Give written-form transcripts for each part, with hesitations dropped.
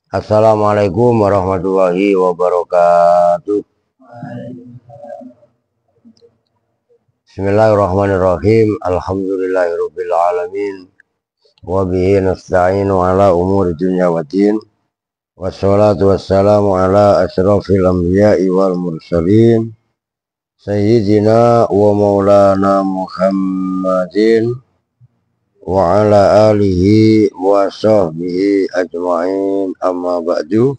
Assalamualaikum warahmatullahi wabarakatuh. Bismillahirrahmanirrahim. Alhamdulillahirabbil alamin. Wa bihi nasta'inu ala umuri dunya waddin. Wassalatu wassalamu ala asyrafil anbiya'i wal mursalin. Sayyidina wa maulana Muhammadin wa ala alihi wa sahbihi ajma'in, amma ba'du.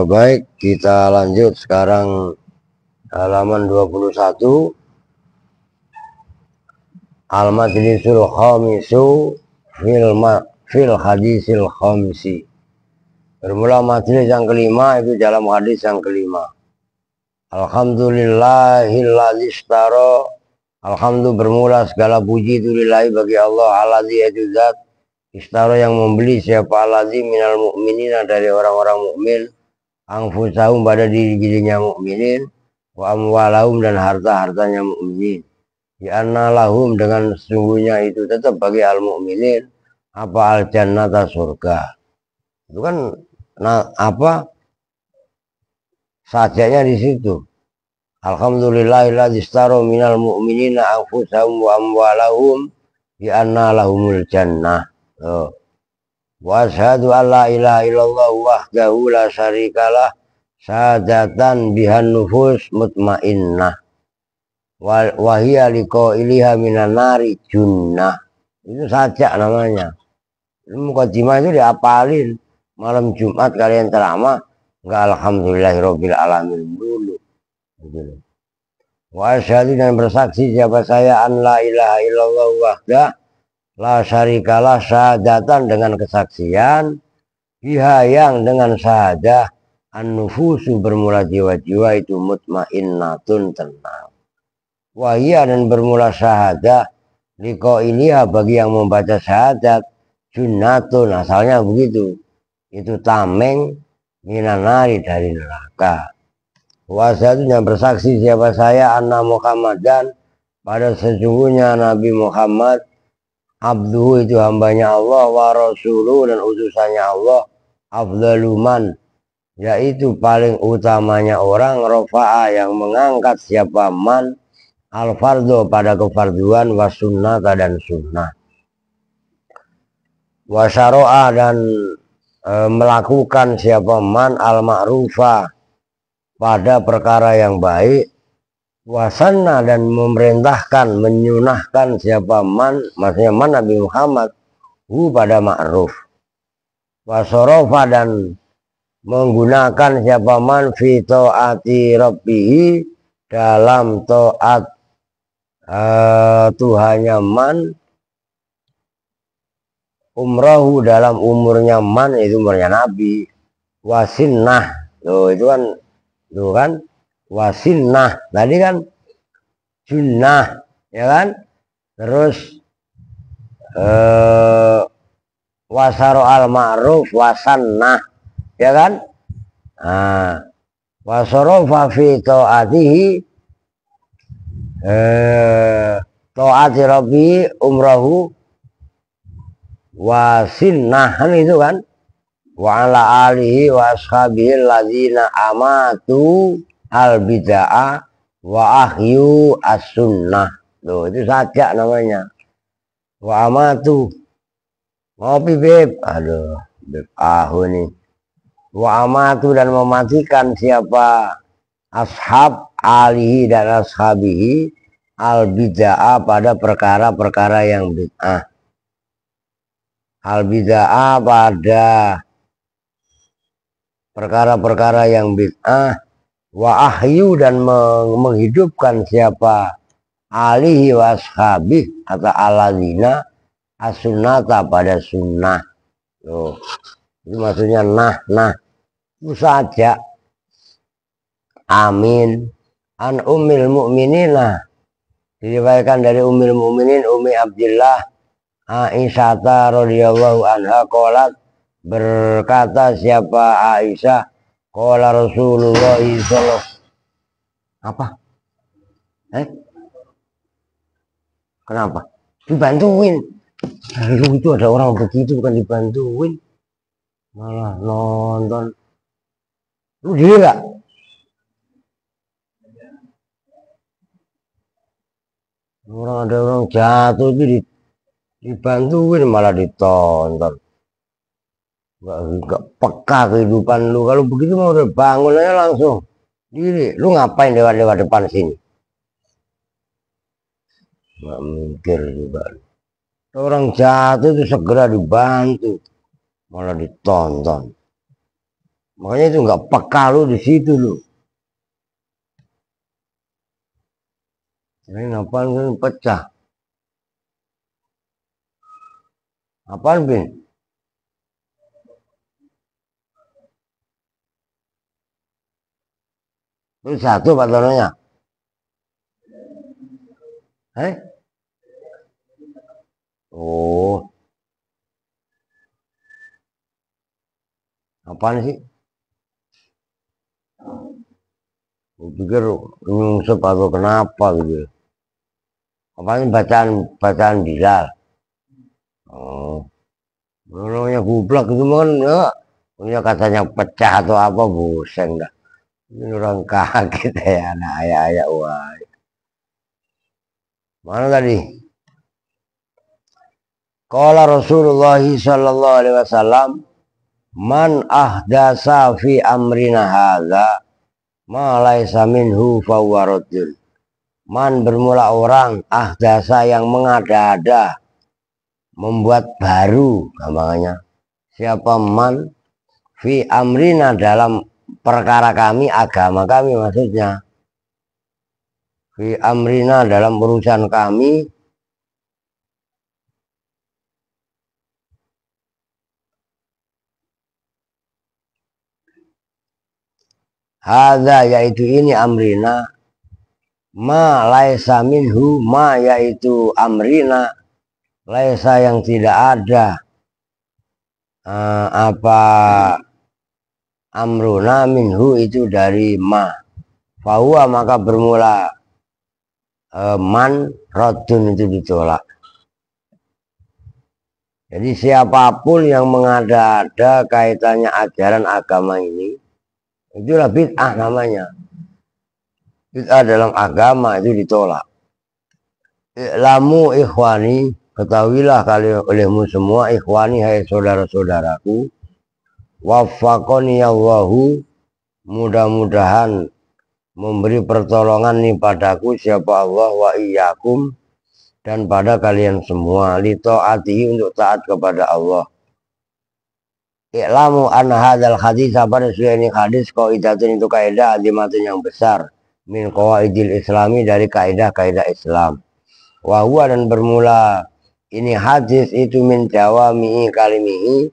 Baik, kita lanjut sekarang halaman 21, al-majlisul khamisu fil hadisil khamisi. Bermula majelis yang kelima itu dalam hadis yang kelima. Alhamdulillahilladzi istara. Alhamdulillah, bermula segala puji itu lillahi bagi Allah, alladzi yaitu zat istara yang membeli siapa alladzi minal mu'minina dari orang-orang mukmin, anfusahum pada diri-dirinya mukminin, wa amwalahum dan harta-hartanya mukminin. Di anna lahum dengan sesungguhnya itu tetap bagi al mukminin apa al jannata surga. Itu kan sajanya di situ. Alhamdulillahilladzi istara minal mu'minina anfusahum wa amwalahum bi anna lahumul jannah. Wa asyhadu an la ilaha illallah wahdahu la syarikalah syahadatan bihan nufus mutmainnah wa hiya liqailiha minan nari junnah. Itu sajak namanya. Mukadimah itu diapalin. Malam Jumat kalian ceramah enggak alhamdulillahirabbil alamin dulu. Wa asyhadu dan bersaksi siapa saya an la ilaha illallah wahdah la syarikalah syahadatan dengan kesaksian biha yang dengan syahadah an-nufusu bermula jiwa-jiwa itu mutmainnatun tenang. Wahia dan bermula syahadah liqailiha bagi yang membaca syahadat junnatun, asalnya begitu, itu tameng minanari dari neraka. Wasatunya bersaksi siapa saya anna Muhammadan pada sesungguhnya Nabi Muhammad abduhu itu hambanya Allah wa rasuluhu dan utusannya Allah, afdaluman yaitu paling utamanya orang rofa'a yang mengangkat siapa man al fardo pada kefarduan wa sunnata dan sunnah wa syara'a dan melakukan siapa man al ma'rufa pada perkara yang baik, wasanna dan memerintahkan menyunahkan siapa man, maksudnya man Nabi Muhammad pada ma'ruf, wasorofa dan menggunakan siapa man fi ta'ati rabbihi dalam ta'at Tuhannya man, umrahu dalam umurnya man, itu umurnya Nabi, wasinnah itu kan wasinnah tadi kan junnah ya kan, terus wasaro al ma'ruf wasannah ya kan, wasorofa fi ta'atihi ta'ati rabbi umrahu wasinnahan itu kan, wa ala alihi wa ashabihi alladzina amatu al bid'ah wa ahyu as-sunnah. Loh, itu sajak namanya. Wa amatu. Ngopi beb. Aduh, beb nih. Wa amatu dan mematikan siapa ashab alihi dan ashabihi al bid'ah pada perkara-perkara yang bid'ah. Al bid'ah pada perkara-perkara yang bid'ah, wa ahyu dan menghidupkan siapa alihi wa ashabih atau aladzina as-sunnata pada sunnah. Loh, itu maksudnya itu saja. Amin. An ummil mu'minina, diriwayatkan dari ummil mu'minin Ummi Abdillah Aisyah radhiyallahu anha qalat, berkata siapa Aisyah, qala Rasulullah sallallahu apa? Kenapa? Dibantuin. Lu itu ada orang begitu bukan dibantuin. malah nonton. Lu gila. Ada orang jatuh itu dibantuin malah ditonton. Gak peka kehidupan lu. Kalau begitu mau udah bangun aja langsung diri. Lu ngapain lewat-lewat depan sini? Gak mikir juga. Orang jatuh itu segera dibantu, malah ditonton. Makanya itu nggak peka lu di situ lu. Ini apaan kan pecah? Apaan Bin? Itu satu patronnya. Oh, apaan sih? Gue pikir nyungsep atau kenapa gitu. Apaan bacaan Bilal? Oh, namanya gublak itu kan ya. Punya katanya pecah atau apa buseng dah. Ini orang kaget ya anak ayah-ayah wah. Mana tadi? Qala Rasulullah sallallahu alaihi wasallam, man ahdasa fi amrina hadza ma laisa minhu fahuwa raddun. Man bermula orang ahdasa yang mengada-ada, membuat baru gampangannya. Siapa man fi amrina dalam perkara kami, agama kami maksudnya. Fi amrina dalam urusan kami, hadza yaitu ini amrina, ma laisa minhu ma yaitu amrina, laisa yang tidak ada apa amruna minhu itu dari ma, fahuwa maka bermula man rodun itu ditolak. Jadi siapapun yang mengada-ada kaitannya ajaran agama ini, itulah bid'ah namanya. Bid'ah dalam agama itu ditolak. I'lamu ikhwani, ketahuilah kalian olehmu semua, ikhwani hai saudara-saudaraku, waffaqani Allahu, mudah-mudahan memberi pertolongan nih padaku siapa Allah, wa iyyakum, dan pada kalian semua, li ta'atihi, untuk taat kepada Allah. I'lamu anna hadzal hadis, pada ini hadis qaidatun, itu kaidah azimatun yang besar, min qawaidil islami, dari kaidah-kaidah Islam. Wahwa, dan bermula ini hadis itu min jawami'i kalimihi,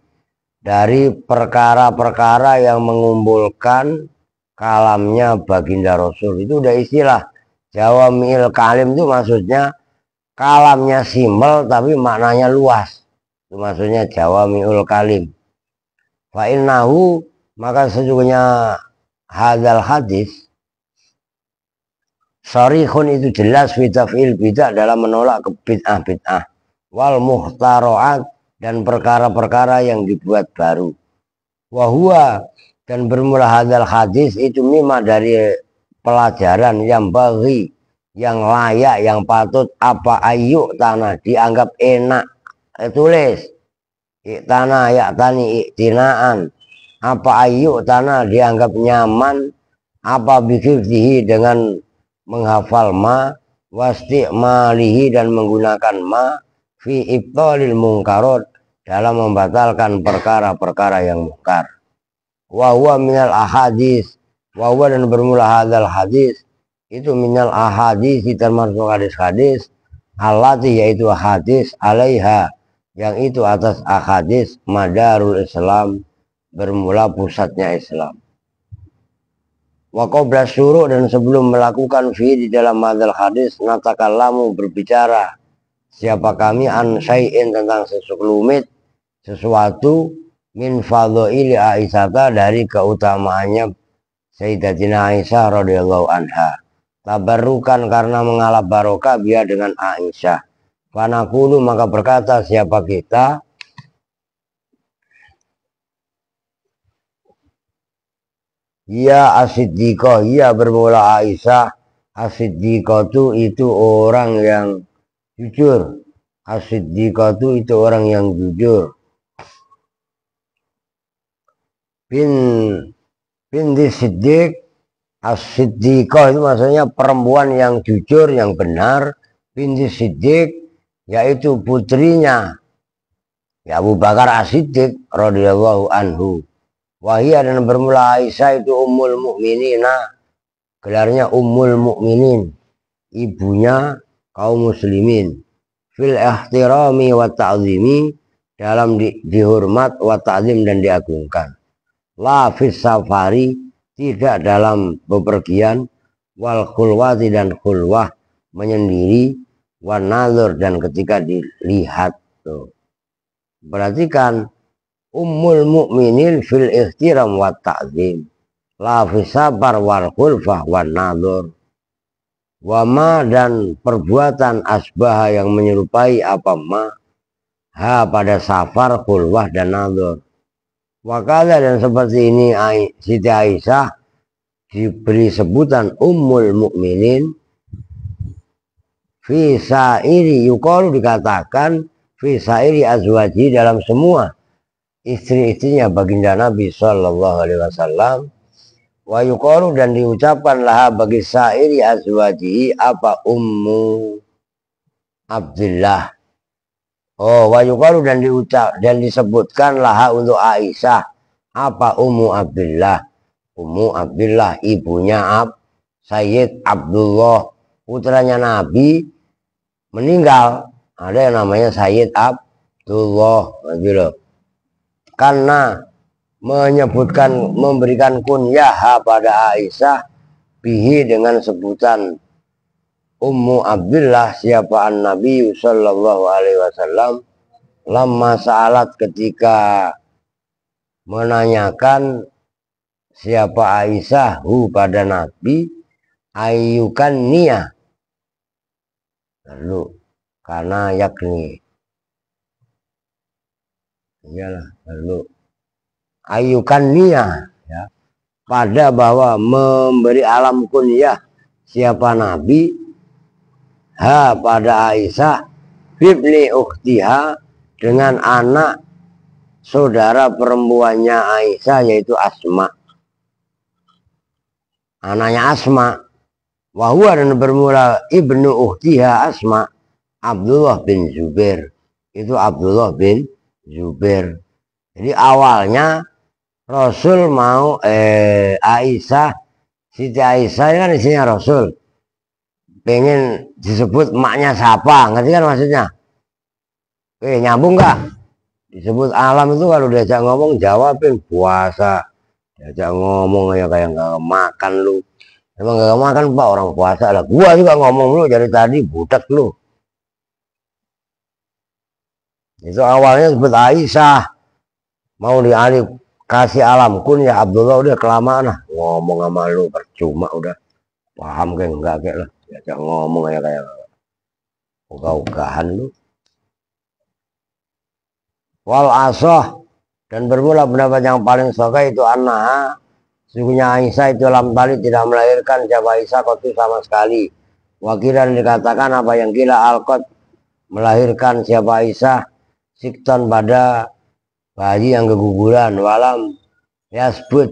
dari perkara-perkara yang mengumpulkan kalamnya baginda Rasul. Itu udah istilah jawami'il kalim, itu maksudnya kalamnya simpel tapi maknanya luas. Itu maksudnya jawami'ul kalim. Fa innahu, maka sesungguhnya hadzal hadis sharihun, itu jelas fitafil bid'ah, dalam menolak ke bid'ah-bid'ah, wal muhtaroat, dan perkara-perkara yang dibuat baru. Wahua, dan bermula hadzal hadis itu mimma, dari pelajaran yang bagi, yang layak, yang patut apa ayu tanah, dianggap enak. Tulis tanah ya tani iktinaan, apa ayu tanah dianggap nyaman, apa bikirdihi, dengan menghafal ma, wasti'malihi, dan menggunakan ma, fi ibtalil mungkarot, dalam membatalkan perkara-perkara yang mungkar. Wahwa minal ahadis, wahwa, dan bermula hadzal hadis itu minal ahadis, termasuk hadis-hadis, allati, yaitu hadis, alaiha, yang itu atas ahadis, madarul Islam, bermula pusatnya Islam. Wa qabla syuru', dan sebelum melakukan fi di dalam hadzal hadis, natakallamu, berbicara siapa kami, an syai'in, tentang sesuatu min fadhaili Aisyah, dari keutamaannya Sayyidatina Aisyah radhiyallahu anha, tabarrukan, karena mengalap barokah biar dengan Aisyah. Fanaqulu, maka berkata siapa kita, Ya as-siddiqah, ya bermula Aisyah. As-siddiqah itu orang yang jujur. As-siddiqah itu orang yang jujur. Binti Siddiq, as-siddiqah itu maksudnya perempuan yang jujur, yang benar. Binti Siddiq yaitu putrinya ya Abu Bakar As-Siddiq radhiyallahu anhu. Wahia dan bermula Aisyah itu ummul mukminina, gelarnya ummul mukminin, ibunya kaum muslimin. Fil ihtirami wa ta'zimi, dalam dihormat, wa ta'zim dan diagungkan. La fis safari, tidak dalam bepergian, wal khulwati dan khulwah menyendiri, wan nazar dan ketika dilihat. Tuh. Perhatikan, ummul mukminin fil ihtiram wa ta'zim, la fis safar wal khulfah wan nazar. Wama dan perbuatan asbah yang menyerupai apa ma ha pada safar, khulwah dan nazar. Wakala dan seperti ini Siti Aisyah diberi sebutan ummul mukminin fi sairi, yuqalu dikatakan fi sairi azwaji dalam semua istri-istrinya baginda Nabi sallallahu alaihi wasallam. Wa yuqalu dan diucapkan laha bagi sairi azwaji apa ummu Abdullah. Oh, wa yuqalu dan disebutkan laha untuk Aisyah apa ummu Abdullah. Ummu Abdullah ibunya Sayyid Abdullah, putranya Nabi meninggal. Ada yang namanya Sayyid Abdullah gitu. Karena menyebutkan, memberikan kunyah pada Aisyah bihi dengan sebutan Ummu Abdullah, siapa Nabi sallallahu alaihi wasallam, lama sa'alat ketika menanyakan siapa Aisyah hu pada Nabi, ayyukan niyah, lalu karena yakni iyalah, lalu ayyukan niyah ya, pada bahwa memberi alam kunyah siapa Nabi ha pada Aisyah bibni ukhtiha dengan anak saudara perempuannya Aisyah yaitu Asma, anaknya Asma. Wahua dan bermula ibnu ukhtiha Asma Abdullah bin Zubair, itu Abdullah bin Zubair. Jadi awalnya Rasul mau Aisyah, Siti Aisyah kan isinya Rasul, pengen disebut emaknya siapa, ngerti kan maksudnya? Nyambung gak? Disebut alam itu kalau diajak ngomong jawabin puasa, diajak ngomong ya kayak nggak makan lu. Emang gak makan pak, orang puasa lah. Gua juga ngomong lu dari tadi budak lu. Itu awalnya sebut Aisyah, mau dialih kasih alam kun ya Abdullah, udah kelamaan lah ngomong sama lu, percuma udah. Paham kayak enggak kayak lah, diajak ngomong ya kayak ogah-ogahan lu. Wal asoh dan bermula pendapat yang paling soka itu annaha, sesungguhnya Aisyah itu lam tali tidak melahirkan siapa Aisyah kotu sama sekali. Wakilan dikatakan apa yang gila alkot melahirkan siapa Aisyah sikton pada bayi yang keguguran, walam yasbut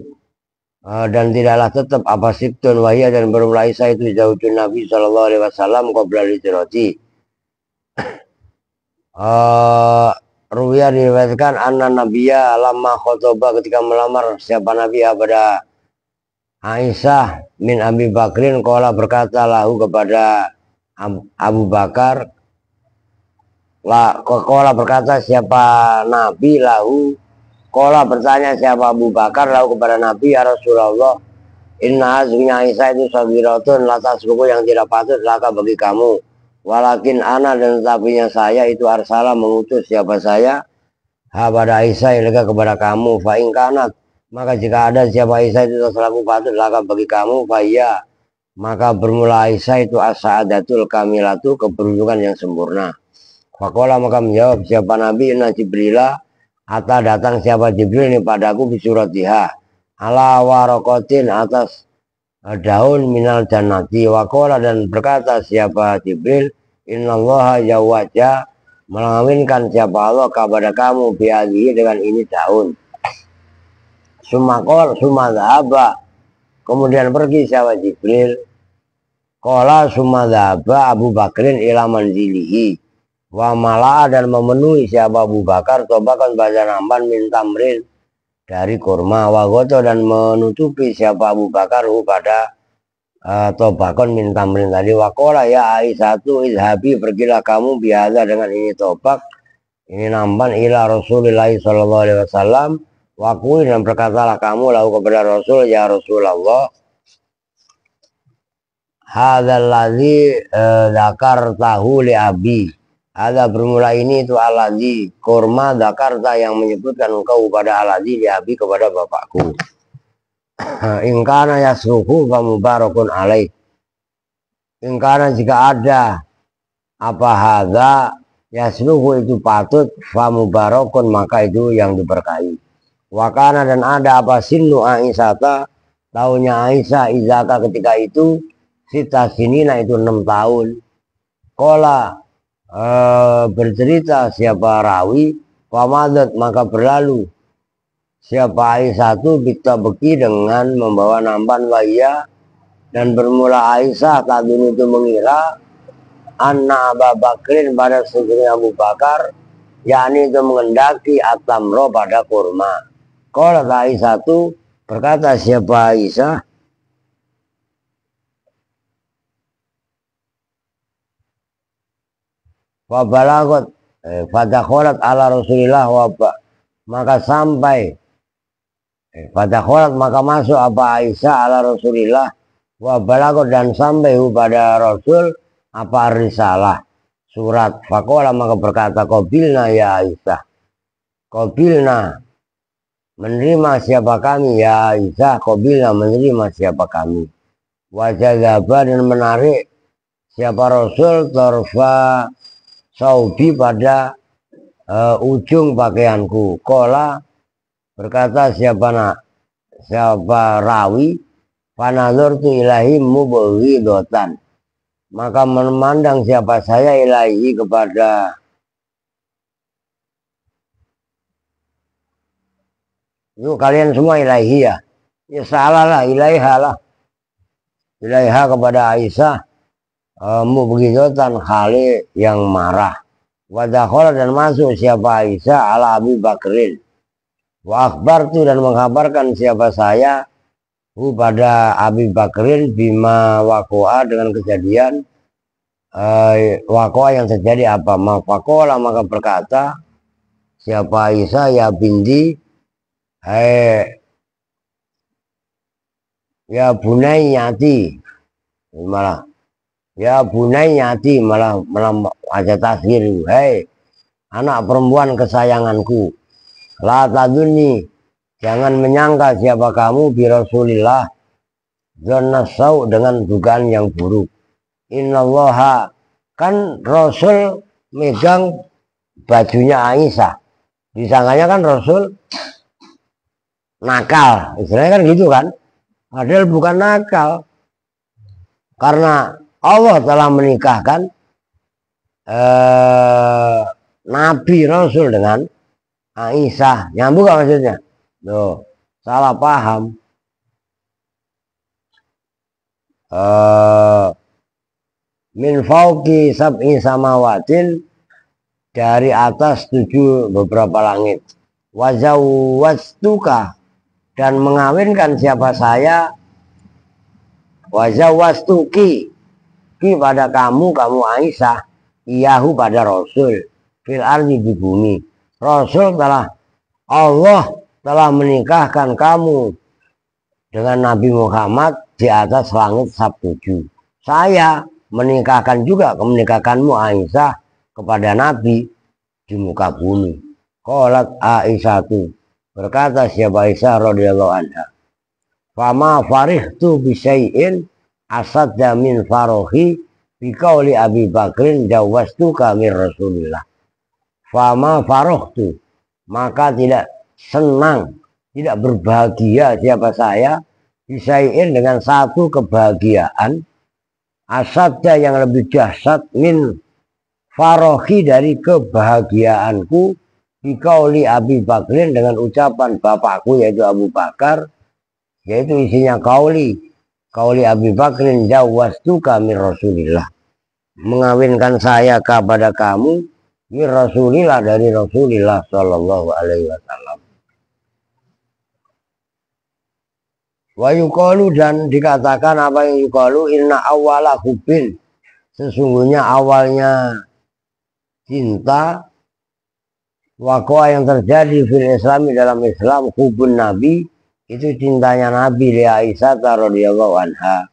dan tidaklah tetap apa sikton wahia dan bermula Aisyah itu zaujun Nabi sallallahu alaihi wasallam qabla hijrati. Ruwiyah diriwayatkan anna Nabiya lama khotoba ketika melamar siapa Nabi pada Aisyah min Abi Bakrin, qala berkata lahu kepada Abu Bakar, qala berkata siapa Nabi lahu, qala bertanya siapa Abu Bakar lahu kepada Nabi, ya Rasulullah, inna azminya Aisyah itu sagiratun latas buku yang tidak patut laka bagi kamu. Walakin ana dan tetapinya saya itu arsala mengutus siapa saya ha pada Aisyah ilega kepada kamu, fa in kanat maka jika ada siapa Aisyah itu selaku patut laka bagi kamu, fa iya maka bermula Aisyah itu as-sa'adatul kamilatu keberuntungan yang sempurna. Faqala maka menjawab siapa Nabi, inna Jibrila ata datang siapa Jibril ini padaku bisuratiha ala warokotin atas daun minal jannati. Wakola dan berkata siapa Jibril, innallaha jawaja melawinkan siapa Allah kepada kamu biadhi dengan ini daun. Sumakol sumadhaba kemudian pergi siapa Jibril. Kola sumadhaba Abu Bakrin ila manzilihi wa mala'a dan memenuhi siapa Abu Bakar tobakan baca nampan min tamrin dari kurma, wagoto dan menutupi siapa Abu Bakar pada tobakon min tamrin tadi. Wakola ya Aisyatu izhabi pergilah kamu biasa dengan ini tobak ini nampan ila Rasulullah sallallahu alaihi wasallam. Wakui dan berkatalah kamu lalu kepada Rasul, ya Rasulullah, hadzal ladzi dzakartahu li abi. Ada bermula ini itu aladzi kurma dzakarta yang menyebutkan engkau pada aladzi li abi kepada bapakku. Ingkana yasruhu fa mubarakun alaih. Ingkana jika ada apa hadza yasruhu itu patut fa mubarakun maka itu yang diberkahi. Wakana dan ada apa sinu Aisyata tahunnya Aisyah izaka ketika itu sita sinina itu 6 tahun. Kola bercerita siapa rawi pamadat maka berlalu siapa Aisyah itu kita beki dengan membawa nampan waya dan bermula Aisyah tadun itu mengira anna Abu Bakrin pada segera Abu Bakar yakni itu mengendaki atamro pada kurma. Kalau Aisyah itu berkata siapa Aisyah, wabalagot fadakholat ala Rasulillah wabak maka sampai fadakholat maka masuk apa Aisyah ala Rasulillah wabalagot dan sampai pada Rasul apa risalah surat. Fakola maka berkata qabilna ya Aisyah, qabilna menerima siapa kami ya Aisyah, qabilna menerima siapa kami. Wajadaba dan menarik siapa Rasul torfa saubi pada ujung pakaianku. Kola berkata siapa rawi panazur tu ilahi mubghidotan maka memandang siapa saya ilahi kepada itu kalian semua ilahi ya salah lah ilaiha lah ilaiha kepada Aisyah mubghidotan khali yang marah. Wadakhola dan masuk siapa Aisyah ala Abi Bakrin wa akhbartu dan mengkabarkan siapa saya pada Abi Bakrin bima wakoa dengan kejadian wakoa yang terjadi apa mafakola maka berkata siapa Aisyah ya bindi ya bunai nyati malah ya bunai nyati malah aja tasgir hei anak perempuan kesayanganku la tadunni jangan menyangka siapa kamu bi Rasulillah zonasau dengan dugaan yang buruk. Innallaha kan Rasul megang bajunya Aisyah disangkanya kan Rasul nakal istilahnya kan gitu kan padahal bukan nakal karena Allah telah menikahkan Nabi Rasul dengan Aisyah. Nyambung gak maksudnya? Loh, salah paham. Min fauqi sab'i samawatin dari atas 7 beberapa langit. Wazawwastuka dan mengawinkan siapa saya wazawwastuki pada kamu Aisyah iyahu pada Rasul fil ardi di bumi. Rasul Allah telah menikahkan kamu dengan Nabi Muhammad di atas langit sab-7. Saya menikahkanmu Aisyah kepada Nabi di muka bumi. Qalat Aisyatu berkata siapa Aisyah radhiyallahu anha fama farihtu bisyai'in asadda min farohi biqauli Abi Bakrin jawwastuka min Rasulillah. Fama farohtu maka tidak senang tidak berbahagia siapa saya disaiin dengan satu kebahagiaan asadda yang lebih dahsyat min farohi dari kebahagiaanku bikauli Abi Bakrin dengan ucapan bapakku yaitu Abu Bakar, yaitu isinya kauli Abi Bakrin jawwastuka min Rasulillah, mengawinkan saya kepada kamu min Rasulillah dari Rasulillah Shallallahu Alaihi Wasallam. Wa yuqalu, dan dikatakan apa yang yuqalu, inna awwala hubbin, sesungguhnya awalnya cinta wakoa yang terjadi fil Islami dalam Islam, hubun Nabi, itu cintanya Nabi li Aisyah radhiyallahu anha.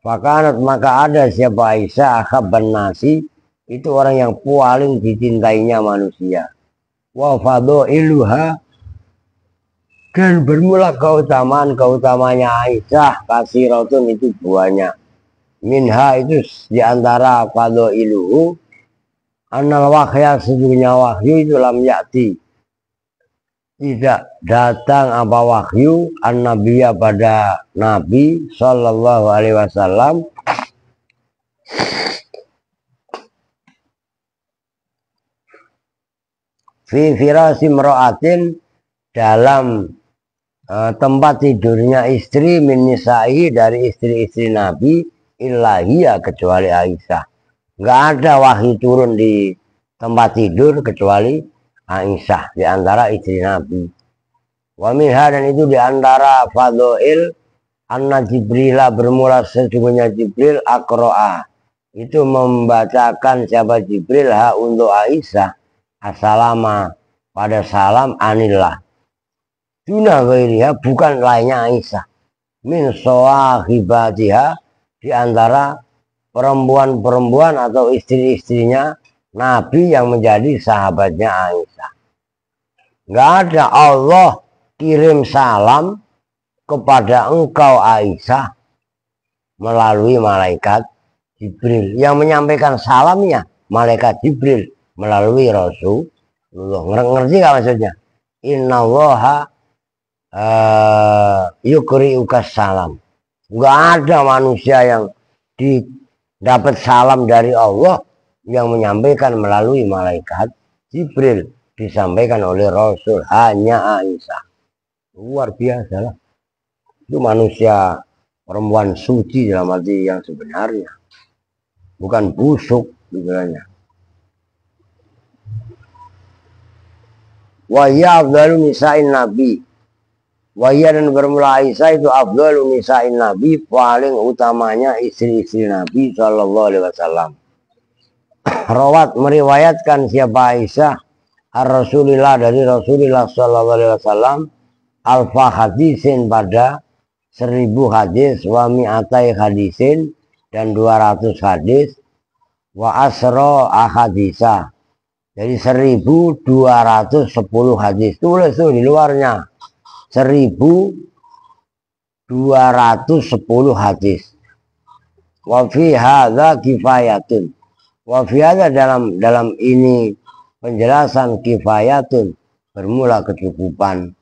Fakanat, maka ada siapa Aisyah akhabban nasi, itu orang yang paling dicintainya manusia. Wa fadailuha, dan bermula keutamanya Aisyah kasiratun, itu banyak. Minha, itu diantara fadailuhu annal wahya, sesungguhnya wahyu itu lam yakti, tidak datang apa wahyu an-nabiyya pada Nabi Sallallahu Alaihi Wasallam fi firasi mra'atin, dalam tempat tidurnya istri min nisa'i, dari istri-istri Nabi, illahiyah, kecuali Aisyah. Nggak ada wahyu turun di tempat tidur kecuali Aisyah di antara istri Nabi. Wa minha, dan itu di antara fadhail anna Jibrila, bermula sesungguhnya Jibril akro'a, itu membacakan siapa Jibril ha untuk Aisyah assalama, pada salam anillah, duna ghairiha, bukan lainnya Aisyah, min sawahibatiha, di antara perempuan-perempuan atau istri-istrinya Nabi yang menjadi sahabatnya Aisyah. Nggak ada Allah kirim salam kepada engkau Aisyah melalui malaikat Jibril. Yang menyampaikan salamnya malaikat Jibril melalui Rasulullah. Ngerti nggak maksudnya? Innallaha yukri'ukas salam. Nggak ada manusia yang dapat salam dari Allah yang menyampaikan melalui malaikat Jibril, disampaikan oleh Rasul, hanya Aisyah. Luar biasa lah. Itu manusia perempuan suci dalam arti yang sebenarnya, bukan busuk sebenarnya. Wa ya afdalu nisa'in nabi, wahya, dan bermula Aisyah itu afdalu nisa'in Nabi, paling utamanya istri-istri Nabi Sallallahu Alaihi Wasallam. Rawat, meriwayatkan siapa Aisyah ar-Rasulillah, dari Rasulullah Sallallahu Alaihi Wasallam, alfa hadisin, pada 1000 hadis, wa mi'atai hadisin, dan 200 hadis, wa asro ahadisah, jadi 1210 hadis. Tulis tuh di luarnya 1210 hadis. Wa fi hadza kifayatun, wa fi hadza, dalam ini penjelasan kifayatun, bermula kecukupan.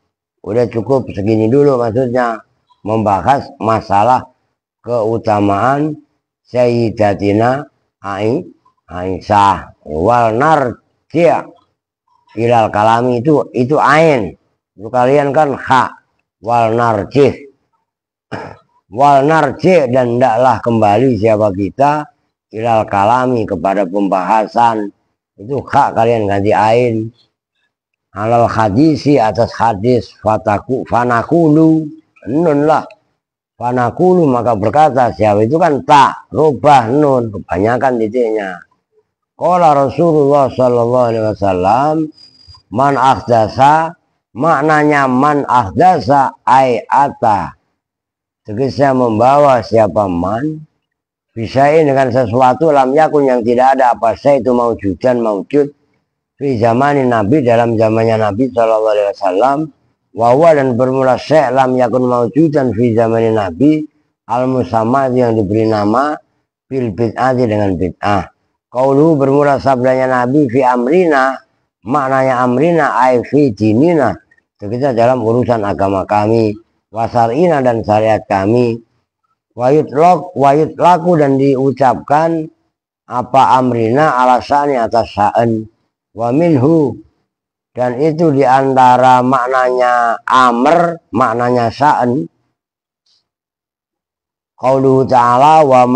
Udah cukup segini dulu, maksudnya membahas masalah keutamaan Sayyidatina Aisyah. Wal narji' ilal kalami, itu ain. Itu kalian kan hak. Wal narji', dan hendaklah kembali siapa kita ilal kalami, kepada pembahasan. Itu hak, kalian ganti ain. Alal hadisi, atas hadis, fanakulu, nun lah, fanakulu, maka berkata siapa, itu kan tak, rubah nun, kebanyakan titiknya. Qala Rasulullah Sallallahu Alaihi Wasallam, man akhdasa, maknanya man akhdasa ayata, tegasnya membawa siapa man, bisain dengan sesuatu, lam yakun, yang tidak ada apa saya itu maujud fi zamanin Nabi, dalam zamannya Nabi Sallallahu Alaihi Wasallam, wawa, dan bermula syai' lam yakun maujudan fi zamanin Nabi, al musamma, yang diberi nama bil bid'ati, dengan bid'ah. Qauluhu, bermula sabdanya Nabi, fi amrina, maknanya amrina ay fi dinina, Kita dalam urusan agama kami, wasarina dan syariat kami, wayut laku dan diucapkan apa amrina alasani atas sa'an, wa minhu dan itu diantara maknanya amr, maknanya sa'an. Qauluhu ta'ala wa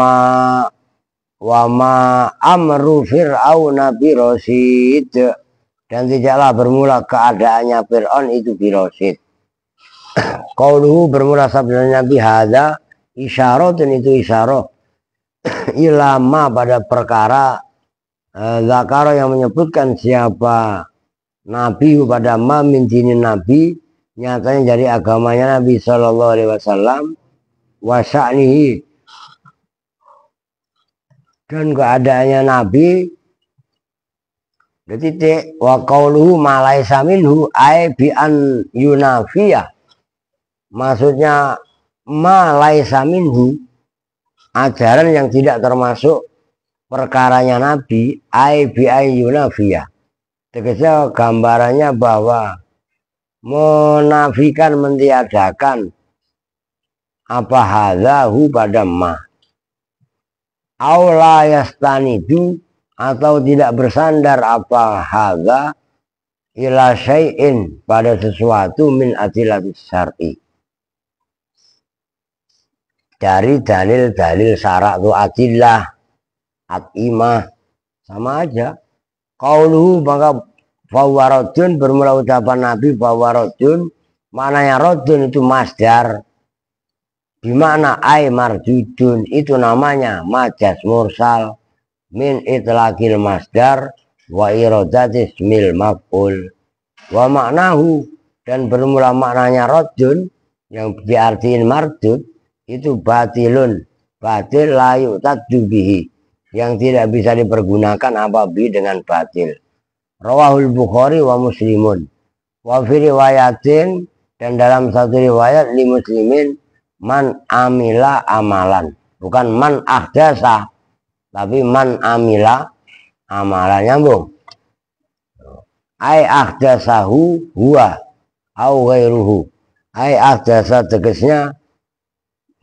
ma amru fir'auna birosid, dan tidaklah bermula keadaannya Fir'aun itu birosid. Qauluhu bermula sabda Nabi hadza isyaratun, itu isyarah ilama pada perkara zakaro yang menyebutkan siapa Nabi pada ma min dinin Nabi, nyatanya dari agamanya Nabi Shallallahu Alaihi Wasallam, wasa'nihi dan keadaannya Nabi. Titik wa qauluhu ma laisa minhu ai bi an yunafiyah, maksudnya ma laisa minhu ajaran yang tidak termasuk perkaranya Nabi, ai bi an yunafiyah, tegasnya gambarannya bahwa menafikan, mentiadakan apa hadzahu pada ma, aula yastanidu atau tidak bersandar apa hadza ila syai'in pada sesuatu min adillatis syar'i, dari dalil-dalil syarak itu adillah atimah sama aja. Qauluhu maka fawaradun bermula ucapan Nabi fawaradun, maknanya rodun itu masdar, dimana ay marjudun itu namanya majas mursal min itlaqil masdar wa iradatis mil maf'ul, wa maknahu dan bermula maknanya rodun yang diartiin mardud itu batilun, batil layu taddubihi yang tidak bisa dipergunakan apabila dengan batil. Rawahul Bukhari wa Muslimun wa fi riwayatin, dan dalam satu riwayat li Muslimin man amila amalan, bukan man ahdasa tapi man amila amalan, nyambung. Ai ahdasahu huwa au ghairuhu, ai ahdasa tegasnya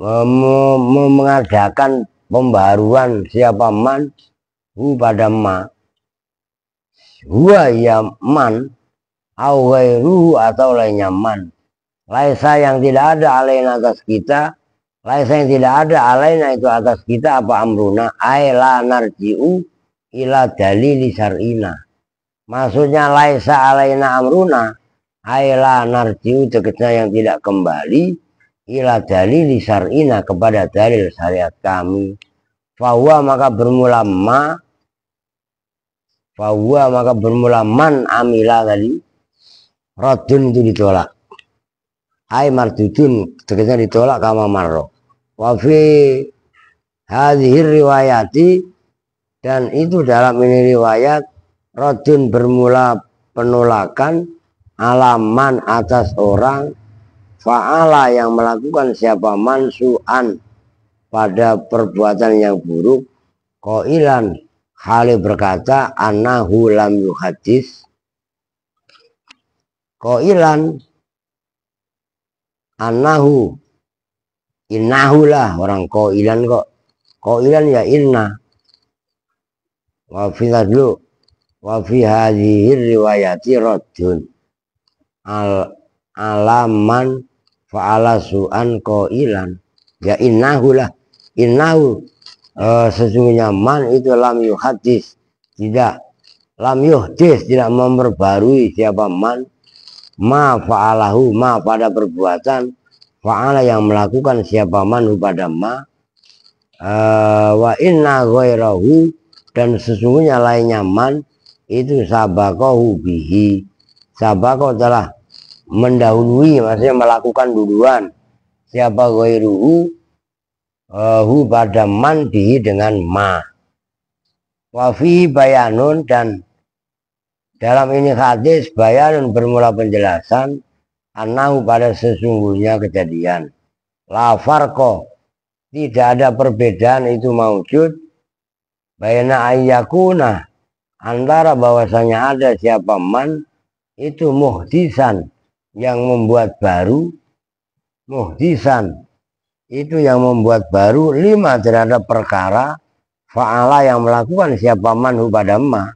mengadakan pembaruan siapa man hu pada ma, huwa ya man, au ghairuhu atau lainnya man, laisa yang tidak ada alaina atas kita, laisa yang tidak ada alaina itu atas kita apa amruna ay la narji'u ila dalili syar'ina, maksudnya laisa alaina amruna ay la narji'u tegasnya yang tidak kembali ila dalili syar'ina kepada dalil syariat kami. Fahuwa maka bermula ma, fahuwa maka bermula man amila tadi rodun itu ditolak, ay mardudun tegasnya ditolak kama marro. Wa fi hadhir riwayati, dan itu dalam ini riwayat rodun bermula penolakan alaman atas orang fa'ala yang melakukan siapa mansu'an pada perbuatan yang buruk, qailan hale berkata annahu lam yuhadis, qailan annahu innahu lah, orang qailan kok qailan ya inna. Wa fi hadlu wa fi hadhihi riwayati raddun al alaman fa'ala su'an qailan ya innahu lah, innahu sesungguhnya man itu lam yuhadis, tidak lam yuhdis tidak memperbarui siapa man ma fa'alahu ma pada perbuatan fa'ala yang melakukan siapa man pada ma, wa inna ghairahu dan sesungguhnya lainnya man itu sabaqahu bihi, sabaqahu telah mendahului, maksudnya melakukan duluan siapa ghairuhu hu pada man bihi dengan ma. Wa fi bayanun, dan dalam ini hadis bayanun bermula penjelasan annahu pada sesungguhnya kejadian la farqo tidak ada perbedaan itu maujud bayana ayyakuna antara bahwasanya ada siapa man itu muhdisan yang membuat baru, muhdisan itu yang membuat baru, lima terhadap perkara, fa'ala yang melakukan siapa manhu pada ma,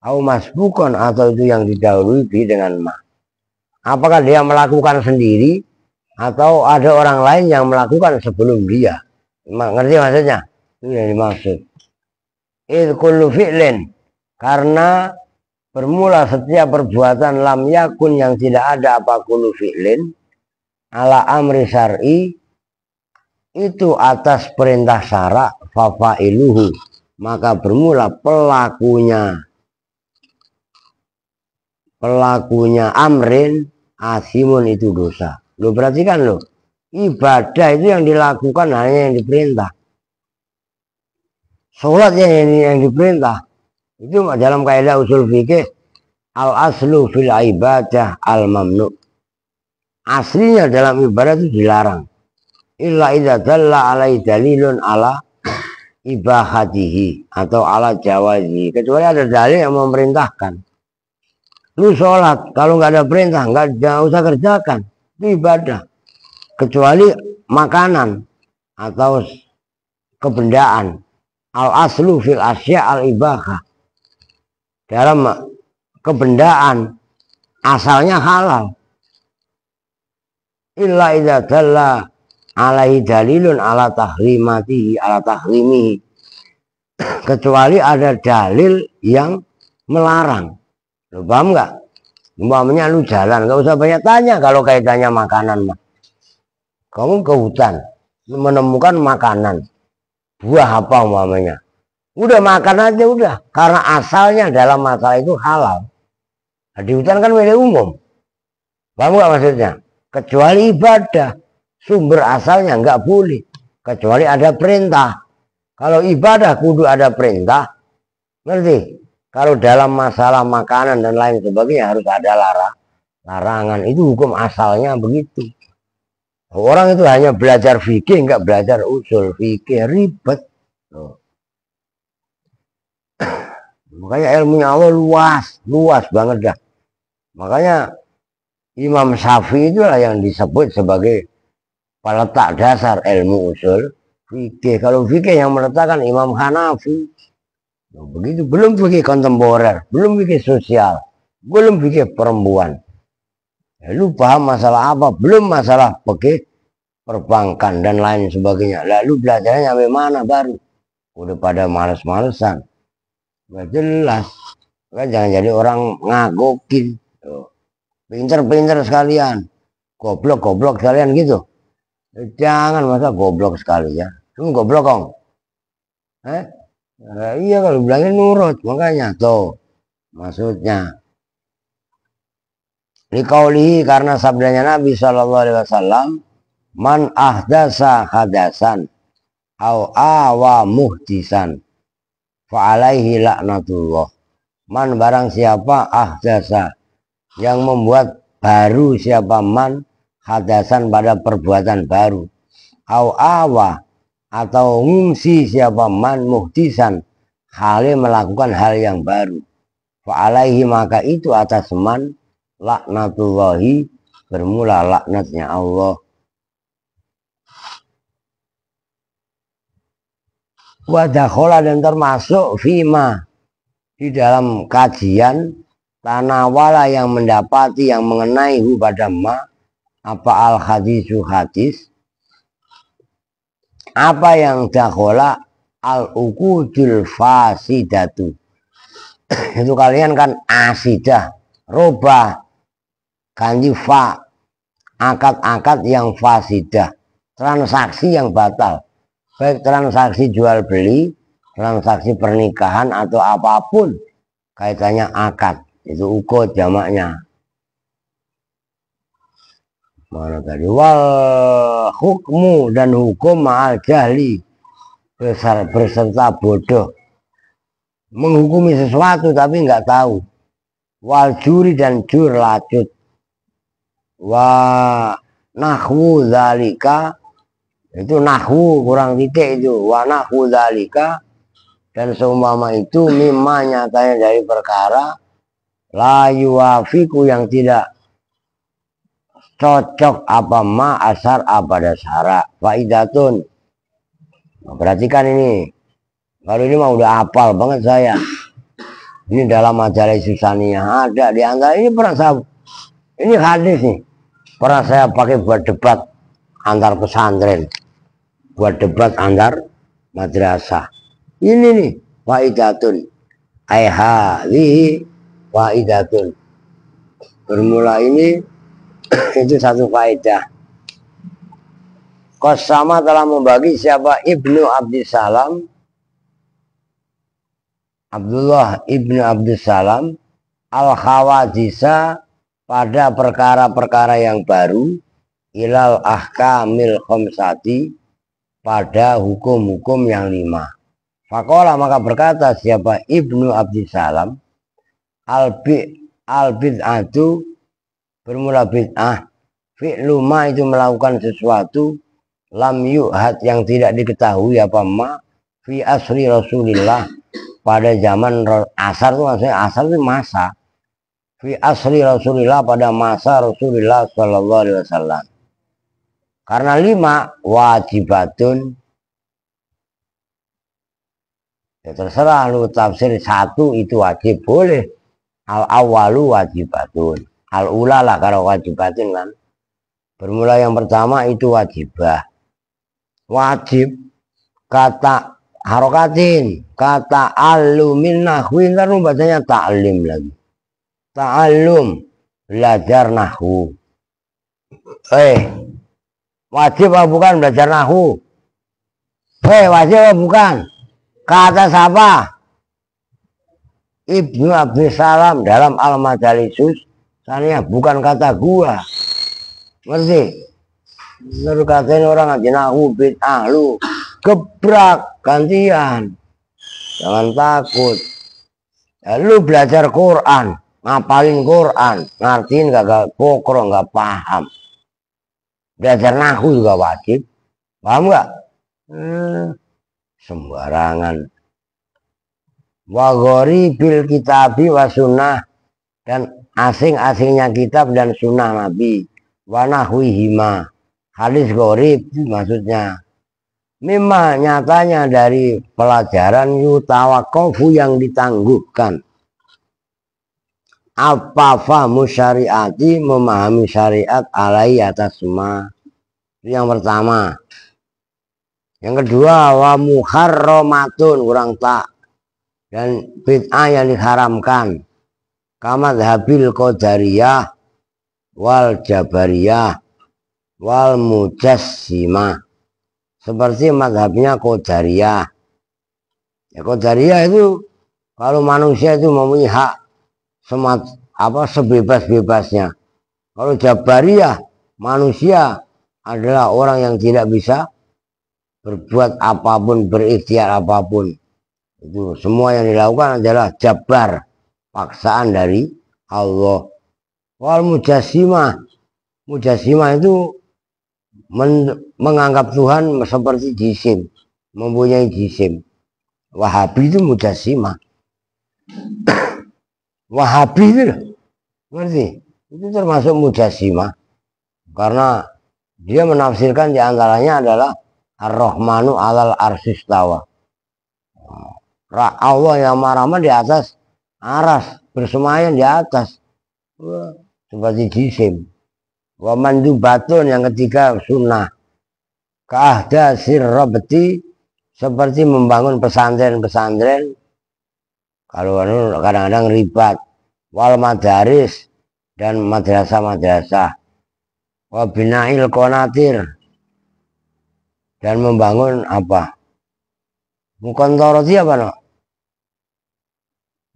au masbukon atau itu yang didahului dengan ma. Apakah dia melakukan sendiri atau ada orang lain yang melakukan sebelum dia? Ngerti maksudnya? Itu yang dimaksud. Kullu fi'lin, karena bermula setiap perbuatan lam yakun yang tidak ada apa kullu fi'lin ala amri syar'i itu atas perintah syara, fafailuhu maka bermula pelakunya amrin asimun itu dosa. Lo perhatikan lo, ibadah itu yang dilakukan hanya yang diperintah, sholat yang diperintah. Itu dalam kaidah usul fikih, al aslu fil ibadah al mamnu, aslinya dalam ibadah itu dilarang, illa idza dalla alai dalilun ala ibahatihi atau ala jawazi, kecuali ada dalil yang memerintahkan. Lu sholat, kalau nggak ada perintah nggak usah kerjakan, itu ibadah, kecuali makanan atau kebendaan. Al aslu fil asya al ibahah, dalam kebendaan asalnya halal, illa idza dalla alaihi dalilun ala tahrimatihi ala tahrimihi, kecuali ada dalil yang melarang. Lu paham nggak? Umpamanya lu jalan, nggak usah banyak tanya kalau kaitannya makanan mah. Kamu ke hutan menemukan makanan, buah apa umpamanya, udah makan aja udah, karena asalnya dalam masalah itu halal. Nah, di hutan kan milik umum, paham nggak maksudnya? Kecuali ibadah, sumber asalnya nggak boleh, kecuali ada perintah. Kalau ibadah kudu ada perintah, ngerti? Kalau dalam masalah makanan dan lain sebagainya harus ada larangan. Itu hukum asalnya begitu. Orang itu hanya belajar fikih, nggak belajar usul fikih, ribet. Makanya ilmunya Allah luas banget dah. Makanya Imam Syafi'i itulah yang disebut sebagai peletak dasar ilmu usul fikih. Kalau fikih yang meletakkan Imam Hanafi. Begitu, belum fikih kontemporer, belum fikih sosial, belum fikih perempuan. Lalu paham masalah apa? Belum masalah fikih perbankan dan lain sebagainya. Lalu belajarnya sampai mana baru? Udah pada males-malesan. Nggak jelas. Kan jangan jadi orang ngagokin. Pinter-pinter sekalian. Goblok-goblok sekalian gitu. Jangan masa goblok sekalian. Lu goblok kong. Nah, iya kalau bilangnya nurut, makanya tuh maksudnya liqaulihi, karena sabdanya Nabi SAW, man ahdasa hadasan au awa muhdisan fa alaihi laknatullah. Man barang siapa ahdasa yang membuat baru, siapa man hadasan pada perbuatan baru, au awa atau ngungsi siapa man muhdisan hale melakukan hal yang baru, fa'alaihi maka itu atas man laknatullahi bermula laknatnya Allah. Wadakhola dan termasuk fima di dalam kajian tanawala yang mendapati yang mengenai hu pada ma apa al hadisu hadis, apa yang dakhola al ukudul fasidatu. Itu kalian kan asidah roba ganti fa, akad-akad yang fasidah, transaksi yang batal, baik transaksi jual beli, transaksi pernikahan atau apapun kaitannya akad, itu ukud jamaknya. Mana tadi? Wal hukmu dan hukum ma'al jahli berserta bodoh, menghukumi sesuatu tapi nggak tahu. Wal juri dan jur lacut. Wa nahwu zalika, itu nahwu kurang titik itu. Wa nahwu zalika dan seumpama itu mimma nyatanya dari perkara la yuwafiku yang tidak cocok apa ma asar apa dasara faidatun. Perhatikan ini, kalau ini mah udah hafal banget saya. Ini dalam majalah Susaniyah ada di antara ini pernah saya, ini hadis nih pernah saya pakai buat debat antar pesantren, buat debat antar madrasah. Ini nih faidatun, faidatun. Bermula ini itu satu faedah. Qasama telah membagi siapa Ibnu Abdissalam, Abdullah Ibnu Abdissalam al-khawadisa pada perkara-perkara yang baru ilal ahkamil khamsati pada hukum-hukum yang 5. Faqala maka berkata siapa Ibnu Abdissalam al-bid'atu bermula bid'ah fi'lu ma itu melakukan sesuatu lam yu'had yang tidak diketahui apa ma fi asri Rasulillah pada zaman asar itu maksudnya asar itu masa fi asri Rasulillah pada masa Rasulullah Shallallahu Alaihi Wasallam. Karena 5 wajibatun ya terserah lu tafsir 1 itu wajib boleh, al awalu wajibatun, al ula lah kalau wajibatun kan bermula yang pertama itu wajibah, wajib kata harokatin kata alumin nahwi ntar bacanya ta'lim lagi, ta'allum belajar nahwu. Wajib apa bukan belajar nahwu? Wajib apa bukan? Kata siapa? Ibnu Abdissalam dalam Al-Majalisus Saniyah, bukan kata gua. Ngerti? Menurut katain orang ngaji nahwu bid'ah, lu gebrak gantian, jangan takut ya, lu belajar Quran, ngapalin Quran, ngertiin gak pokro gak paham, belajar nahwu juga wajib, paham gak? Sembarangan. Wagori bil kitabi wa sunnah dan asing-asingnya kitab dan sunnah Nabi, wa nahwihima hadis gorib maksudnya mimma nyatanya dari pelajaran yutawakofu yang ditangguhkan apa fahmu syariati memahami syariat alai atas semua. Itu yang pertama. Yang kedua wa muharramatun kurang tak dan bid'ah yang diharamkan kama dhabil qadariyah wal jabariyah wal mujassimah seperti madhabnya Qadariyah. Ya, Qadariyah itu kalau manusia itu mempunyai hak sebebas-bebasnya. Kalau Jabariyah manusia adalah orang yang tidak bisa berbuat apapun, berikhtiar apapun. Itu semua yang dilakukan adalah jabar, paksaan dari Allah. Wal mujassimah, mujassimah itu menganggap Tuhan seperti jisim, mempunyai jisim. Wahabi itu mujassimah. Wahabi itu ngerti? Itu termasuk mujassimah karena dia menafsirkan diantaranya adalah Ar-Rahmanu alal arsistawa. Allah yang marah di atas aras, bersemayam di atas seperti jisim. Wa mandubatun yang ketiga sunnah keahda sirrobeti seperti membangun pesantren-pesantren kalau kadang-kadang ribat wal madaris dan madrasah-madrasah wa binail konatir dan membangun apa mukontoroti apa no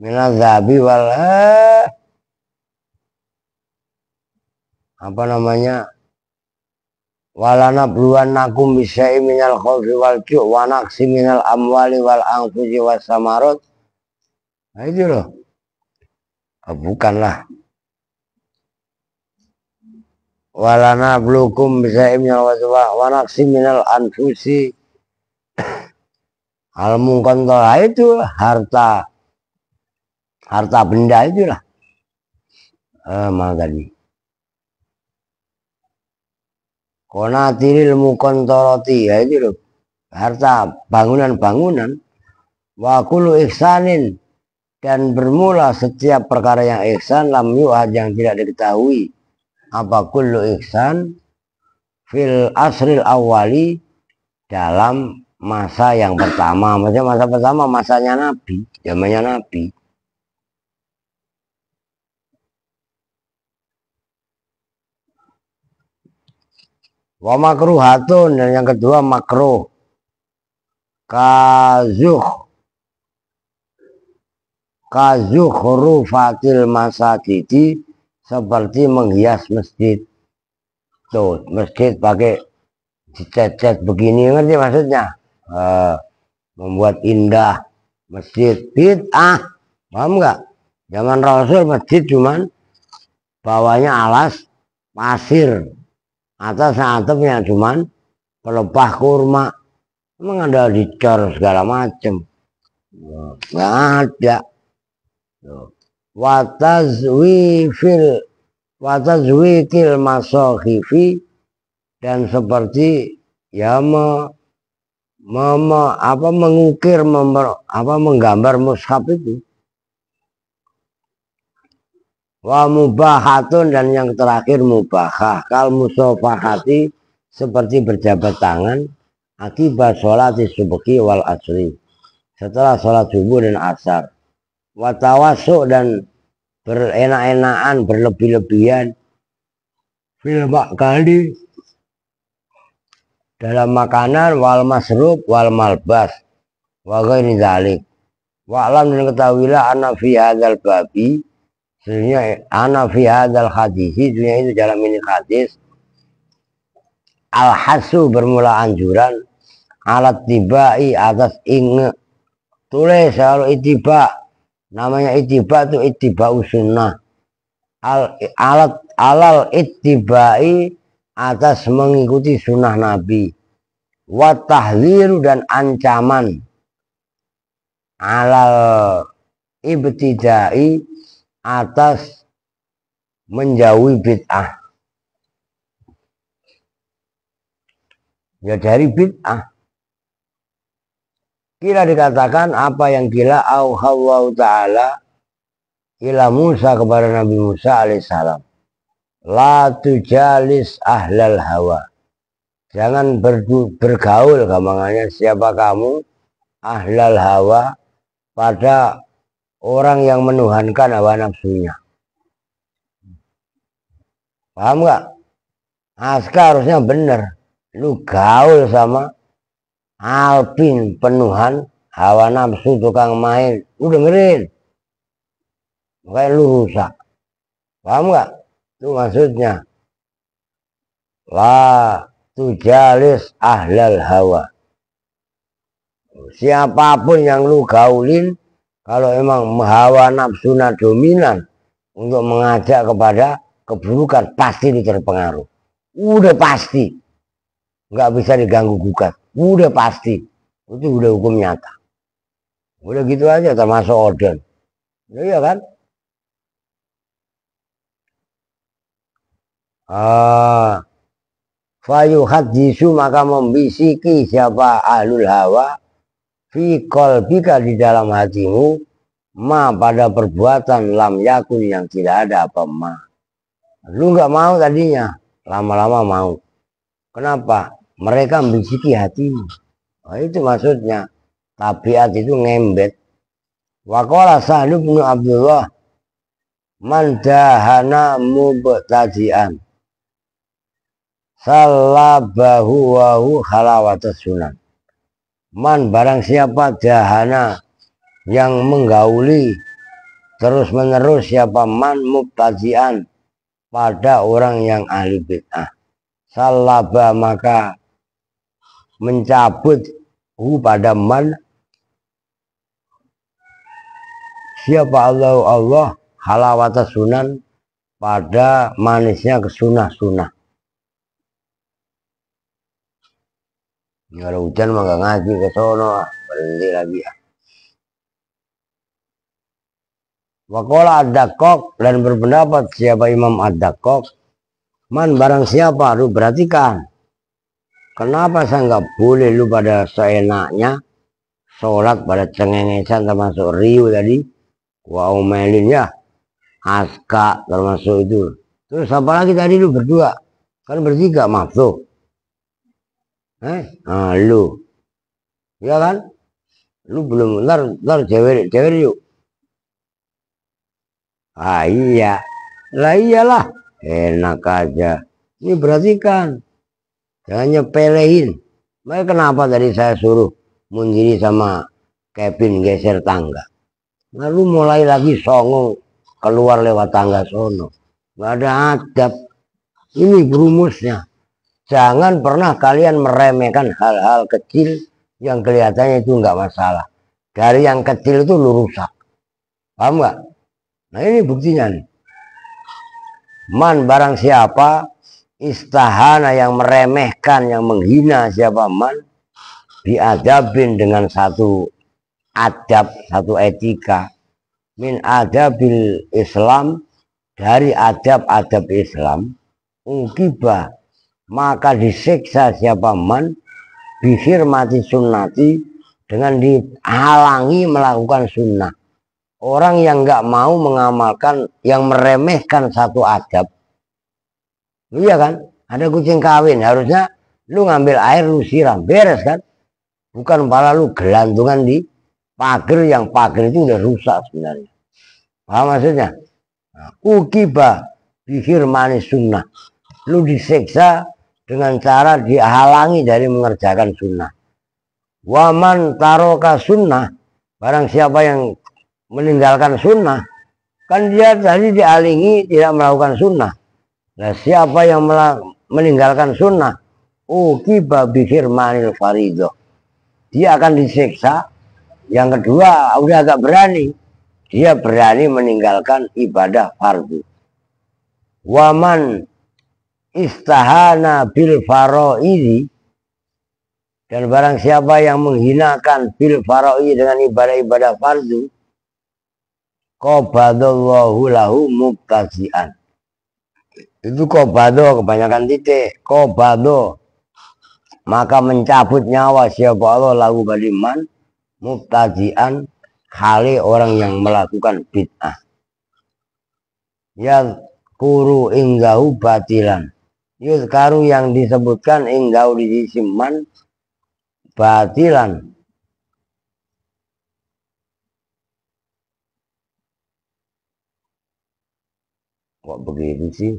minadzabi wal apa namanya walana bluan nakum bisyai minal khawfi wal ju' wa naqsi minal amwali wal anfusi was samarot. Nah itu loh. Bukanlah walana blukum bisyai minal wa naqsi minal anfusi al mungkontola itu harta benda itulah mana tadi Konatiril mukontoroti, ya itu loh, harta bangunan-bangunan. Wa kullu ihsanin, dan bermula setiap perkara yang ihsan, lam yu'ad, yang tidak diketahui apa kullu ihsan, fil asril awali, dalam masa yang pertama. Maksudnya masa pertama masanya Nabi, zamannya Nabi. Wa makruhatun, dan yang kedua makruh. Kazukhrufatil masajidi, seperti menghias masjid. Tuh, masjid pakai dicat-cat begini, ngerti maksudnya? Membuat indah masjid, bid'ah. Paham nggak? Zaman Rasul masjid cuman bawahnya alas pasir, atasnya atapnya cuman pelepah kurma. Emang ada dicor segala macam? Nggak ada. Watazwikil masokhifi, dan seperti ya mengukir, menggambar mushaf itu. Wa mubahatun, dan yang terakhir mubahah. Kal musofahati, seperti berjabat tangan akibat sholat subuhi wal asri, setelah sholat subuh dan asar. Watawasuk, dan berenak-enakan, berlebih-lebihan, fil makali, dalam makanan, wal masrub wal malbas, wa ghairi dzalik. Wa'lam, dan ketahuilah, ana fi hadzal babi, sebenarnya ana fi hadzal hadisi, sebenarnya itu dalam ini hadis, al hasu, bermula anjuran, alat tibai, atas tulis kalau itiba. Namanya itiba itu itiba sunnah. Alal itibai, atas mengikuti sunnah Nabi. Wa tahdziru, dan ancaman, alal ibtidai, atas menjauhi bid'ah. Ya dari bid'ah. Kira dikatakan apa yang kila auhallahu ta'ala ila Musa, kepada Nabi Musa alaihissalam. La tujalis ahlal hawa, jangan bergaul, gampangannya siapa kamu, ahlal hawa, pada orang yang menuhankan hawa nafsunya. Paham nggak? Aska harusnya bener, lu gaul sama Alpin, penuhan hawa nafsu, tukang main, lu dengerin, makanya lu rusak. Paham nggak? Itu maksudnya. La tujalis ahlal hawa, siapapun yang lu gaulin, kalau emang hawa nafsunya dominan untuk mengajak kepada keburukan, pasti terpengaruh. Udah pasti, nggak bisa diganggu gugat. Udah pasti, itu udah hukum nyata. Udah gitu aja, termasuk odon. Iya kan? Fayuhadisu, maka membisiki siapa ahlul hawa, fi qalbika, di dalam hatimu, ma, pada perbuatan, lam yakun, yang tidak ada apa ma. Lu nggak mau tadinya, lama-lama mau. Kenapa? Mereka membisiki hatimu. Nah, itu maksudnya. Tabiat itu ngembet. Wa qala Sa'd bin Abdullah, man dahana mubtadi'an salabahu wahu halawatus sunan. Man, barang siapa, dahana, yang menggauli terus menerus, siapa man, mubtadi'an, pada orang yang ahli bid'ah, salaba, maka mencabut pada man, siapa Allah halawata sunan, pada manisnya ke sunnah-sunnah. Kalau hujan mah gak ngaji ke sono, berhenti lagi ya. Wakola ad-Daqqaq, dan berpendapat siapa Imam ad-Daqqaq, man, barang siapa, lu perhatikan, Kenapa saya nggak boleh lu pada seenaknya sholat pada cengengesan termasuk riu tadi, wa umelin ya, aska termasuk itu. Terus apa lagi tadi lu berdua? Kan bertiga masuk. Lu. Ya kan? Lu belum, ntar cewek yuk. Iya. Lah iyalah. Enak aja. Ini berarti kan. Jangan nyepelein. Makanya kenapa tadi saya suruh Mundiri sama Kevin geser tangga. Lalu mulai lagi songong keluar lewat tangga sono. Gak ada adab. Ini berumusnya. Jangan pernah kalian meremehkan hal-hal kecil yang kelihatannya itu nggak masalah. Dari yang kecil itu lu rusak. Paham nggak? Nah ini buktinya nih. Man barang siapa istahana yang meremehkan, yang menghina siapa man, diadabin dengan satu adab, satu etika. Min adabil Islam, dari adab-adab Islam. Ungkibah, maka disiksa siapa man bihirmati sunnati, dengan dihalangi melakukan sunnah. Orang yang nggak mau mengamalkan, yang meremehkan satu adab, iya kan? Ada kucing kawin, harusnya lu ngambil air lu siram, beres kan? Bukan malah lu gelantungan di pagar, yang pagar itu udah rusak sebenarnya. Paham maksudnya? Nah, ukiba bihirmani sunnah, lu disiksa dengan cara dihalangi dari mengerjakan sunnah. Waman taroka sunnah, barang siapa yang meninggalkan sunnah, kan dia tadi dialingi tidak melakukan sunnah. Nah siapa yang meninggalkan sunnah, ukiba bihirmanil faridoh, dia akan disiksa. Yang kedua udah agak berani, dia berani meninggalkan ibadah fardu. Waman istahana bil faroidi, dan barang siapa yang menghinakan bil faroidi dengan ibadah-ibadah fardu, qobadallahu lahu mubtasi'an. Itu qobado kebanyakan titik, qobado, maka mencabut nyawa siapa Allah lahu baliman mubtadi'an, kali orang yang melakukan bid'ah. Ya kuru ingdahu batilan, yuzkaru yang disebutkan ingdahu di sisi man batilan, kok begitu sih?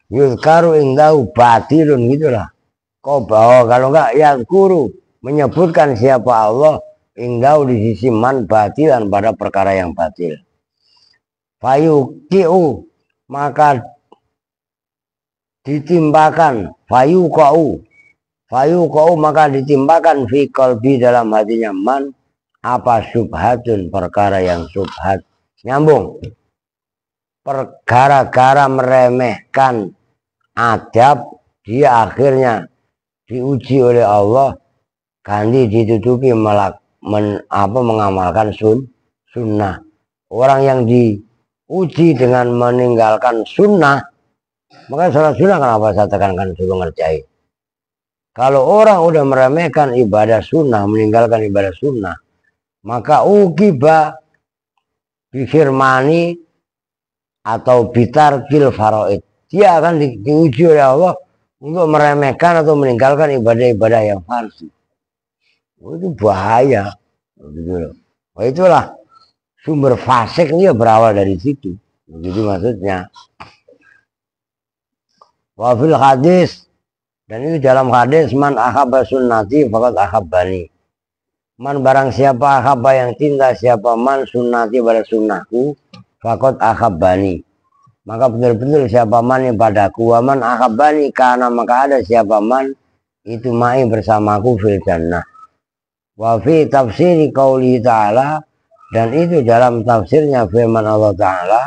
Yuzkaru ingdahu batilun gitulah. Kok bawa, kalau enggak ya guru menyebutkan siapa Allah ingdahu di sisi man batilan, pada perkara yang batil. Fayuqi'u, maka ditimbakan, fayuqa'u maka ditimbakan fi qalbi, dalam hatinya man, apa subhatun, perkara yang subhat. Nyambung, gara-gara meremehkan adab, dia akhirnya diuji oleh Allah, ganti ditutupi mengamalkan sunnah. Orang yang diuji dengan meninggalkan sunnah, maka sholat sunnah kenapa saya tekankan suruh ngerjain. Kalau orang udah meremehkan ibadah sunnah, meninggalkan ibadah sunnah, maka ukiba bihirmani atau bitarkil faraid, dia akan diuji oleh Allah untuk meremehkan atau meninggalkan ibadah-ibadah yang fardu. Itu bahaya. Wah, itulah sumber fasik dia berawal dari situ. Begitu maksudnya. Wafil hadis, dan itu dalam hadis, man ahabba sunnati faqad ahabbani. Man barang siapa ahabba yang cinta siapa man sunnati pada sunnahku, faqad ahabbani, maka benar-benar siapa man yang padaku. Waman ahabbani, karena maka ada siapa man itu ma'i bersamaku fil jannah. Wa fi tafsiri qauli ta'ala, dan itu dalam tafsirnya firman Allah Ta'ala,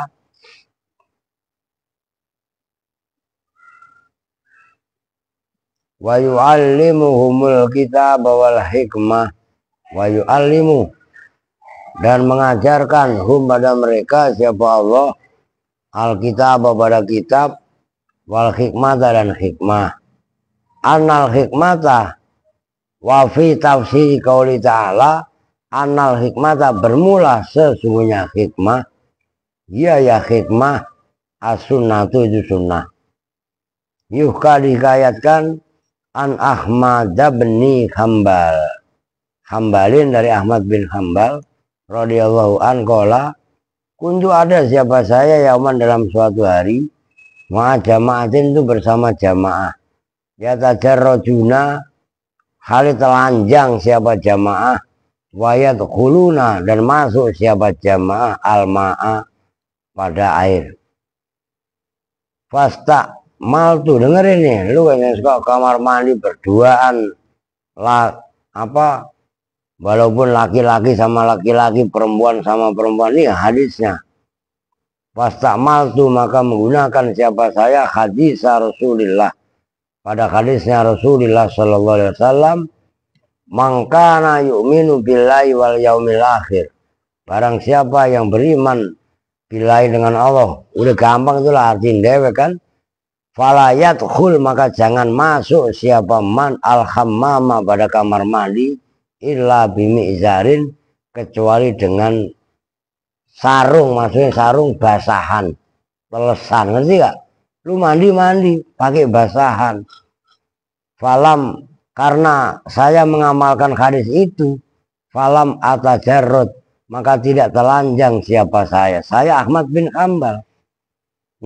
wa yu'allimuhumul kitab wal hikmah, wa yu'allimu, dan mengajarkan hum pada mereka siapa Allah, alkitab pada kitab, wal hikmah dan hikmah. anal hikmata wa fi tafsir qauli ta'ala, anal hikmata bermula sesungguhnya hikmah, ya hikmah as-sunnatu itu sunnah. Yuhka dikayatkan an Ahmad bin Hambal, Hambalin dari Ahmad bin Hambal radhiyallahu an qala, kuntu ada siapa saya yauman dalam suatu hari, ma'a jama'atin itu bersama jamaah, ya tajarrojuna hal telanjang siapa jamaah, wayat khuluna dan masuk siapa jamaah al-ma'a pada air. Fasta mal tuh dengerin nih, lu yang suka kamar mandi berduaan lah, apa walaupun laki-laki sama laki-laki, perempuan sama perempuan, ini hadisnya. Fasta mal tuh maka menggunakan siapa saya hadis Rasulullah, pada hadisnya Rasulullah sallallahu alaihi wasallam, mangkana yu'minu billahi wal yaumil akhir, barang siapa yang beriman billahi dengan Allah, udah gampang itulah artiin dewe kan. Falayat khul maka jangan masuk siapa man al-hammama pada kamar mandi illa bimi izarin kecuali dengan sarung, maksudnya sarung basahan, telesan, ngerti gak? Lu mandi pakai basahan. Falam, karena saya mengamalkan hadis itu, falam atajarrod maka tidak telanjang siapa saya Ahmad bin Hambal.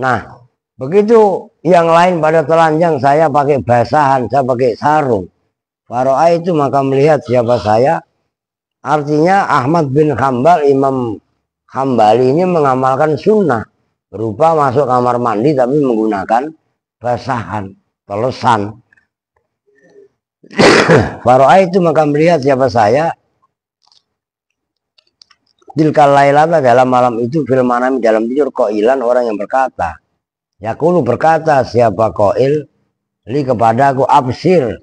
Nah, begitu yang lain pada telanjang, saya pakai basahan, saya pakai sarung. Faro'a itu maka melihat siapa saya. Artinya Ahmad bin Hambal, Imam Hambali ini mengamalkan sunnah, berupa masuk kamar mandi tapi menggunakan basahan, telesan. Faro'a itu maka melihat siapa saya. Tilkal lailata dalam malam itu, fil manami dalam tidur, qailan orang yang berkata, yaqulu berkata siapa qail, li kepadaku, absir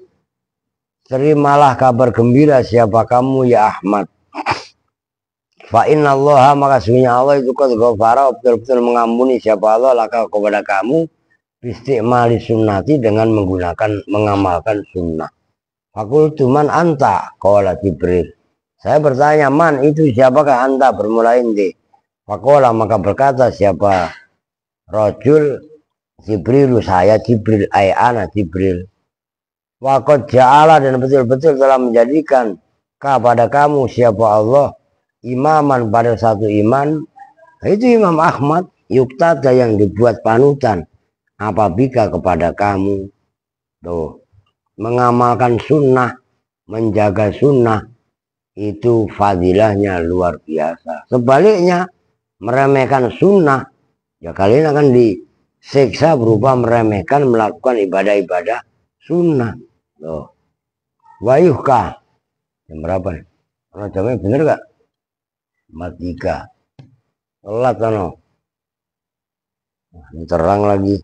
terimalah kabar gembira siapa kamu ya Ahmad. Fa innallaha maka sesungguhnya Allah itu qad ghafara, betul-betul mengampuni siapa Allah laka kepada kamu, bistimali sunnati dengan mengamalkan sunnah. Fakultu man anta, qala Jibril. Saya bertanya, man itu siapakah anta, bermula inti. Fakola maka berkata siapa rojul, Jibril, saya Jibril, ana Jibril. Waqad ja'ala dan betul-betul telah menjadikan kepada kamu siapa Allah imaman pada satu iman, itu Imam Ahmad, yuktada yang dibuat panutan apabila kepada kamu. Tuh, mengamalkan sunnah, menjaga sunnah itu fadilahnya luar biasa. Sebaliknya meremehkan sunnah, ya kalian akan disiksa berupa meremehkan melakukan ibadah-ibadah sunnah. Loh, wayuhkah jam berapa nih? Orang jamnya bener gak? 4.3 telat kan? Ini terang lagi,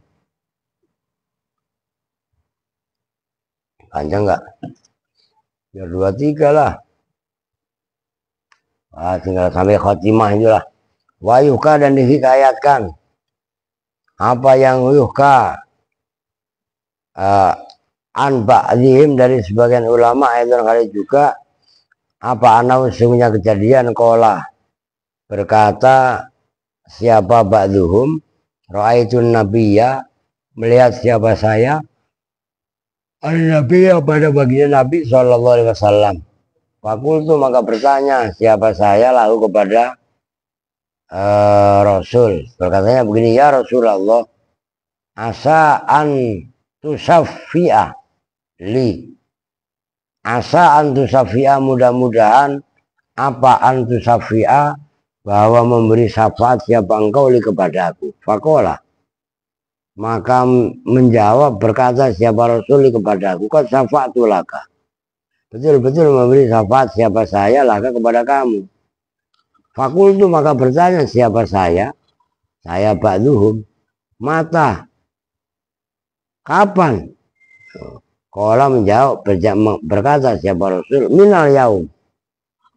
panjang gak? Ya 23 lah. Tinggal sampai khotimah itulah. Wayuhka dan dihikayatkan. Apa yang yuhka an ba'dihim dari sebagian ulama, itu kali juga apa anau sesungguhnya kejadian kola berkata siapa ba'duhum, ra'aitun nabiyya melihat siapa saya, al-nabiyya pada bagian Nabi sallallahu alaihi wasallam. Fakultu maka bertanya siapa saya lalu kepada Rasul, berkatanya begini, ya Rasulullah, asa an tusaffi'a li, asa an tusaffi'a mudah-mudahan, apa an tusaffi'a bahwa memberi syafaat siapa engkau li kepadaku. Fakola maka menjawab berkata siapa Rasul li kepadaku, qad syafa'tu laka, betul-betul memberi syafaat siapa saya laka kepada kamu. Fakultu maka bertanya siapa saya ba'duhum, mata kapan? Qala menjawab berkata siapa Rasul, minal yaum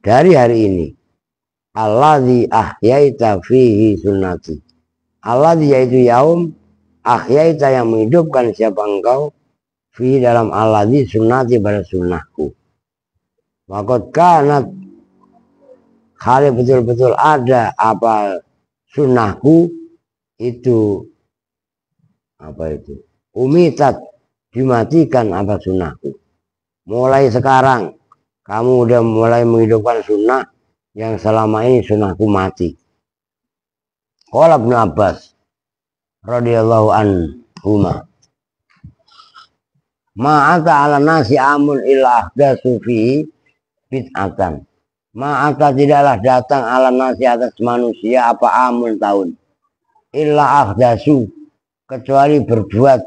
dari hari ini, alladzi ahyaita fihi sunnati, alladzi yaitu yaum ahyaita yang menghidupkan siapa engkau fi dalam alladzi sunnati pada sunnahku. Makot kanat kali betul-betul ada apa sunnahku itu apa itu umitat dimatikan apa sunnahku. Mulai sekarang kamu udah mulai menghidupkan sunnah yang selama ini sunnahku mati. Qala Ibnu Abbas radhiyallahu anhuma ma'ata ala nasi amun illa ahdatsu fi bid'atan. Ma'ata tidaklah datang ala nasi atas manusia apa amun tahun illa ahdatsu kecuali berbuat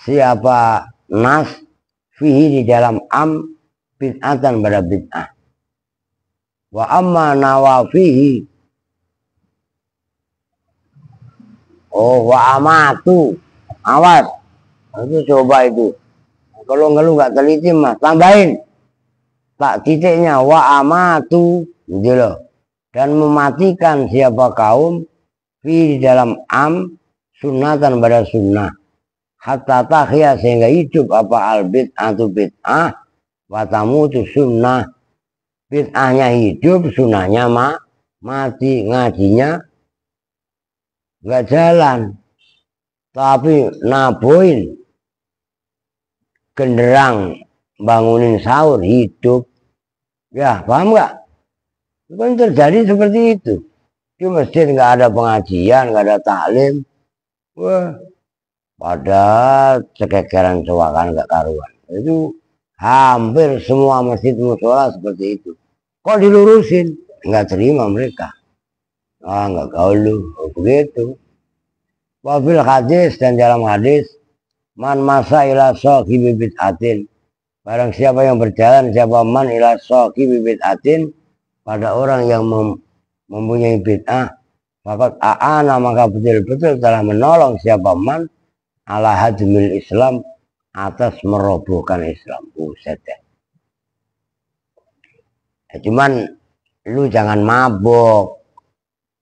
siapa nas fihi di dalam am bid'atan pada bid'ah. Wa amma nawafihi wa amatu awas itu coba itu kalau ngeluh nggak teliti mah tambahin tak titiknya wa amatu gitu loh, dan mematikan siapa kaum fi di dalam am sunnatan pada sunnah hatta tahya sehingga hidup apa al bid'atu bid'ah wa tamutu sunnah, bid'ahnya hidup sunnahnya mati, ngajinya nggak jalan tapi naboin genderang bangunin sahur hidup. Ya paham nggak? Itu kan terjadi seperti itu di masjid, nggak ada pengajian, nggak ada taklim, wah pada cekekeran cowakan nggak karuan. Itu hampir semua masjid mushola seperti itu. Kok dilurusin? Nggak terima mereka. Nggak gaul lu, begitu. Wabil hadis dan dalam hadis man masa ila sahibi bid'atin, barang siapa yang berjalan siapa man ila sahibi bid'atin pada orang yang mempunyai bid'ah, maka a'ana maka betul-betul telah menolong siapa man ala hadmil Islam atas merobohkan Islam. Buset ya. Cuman lu jangan mabok.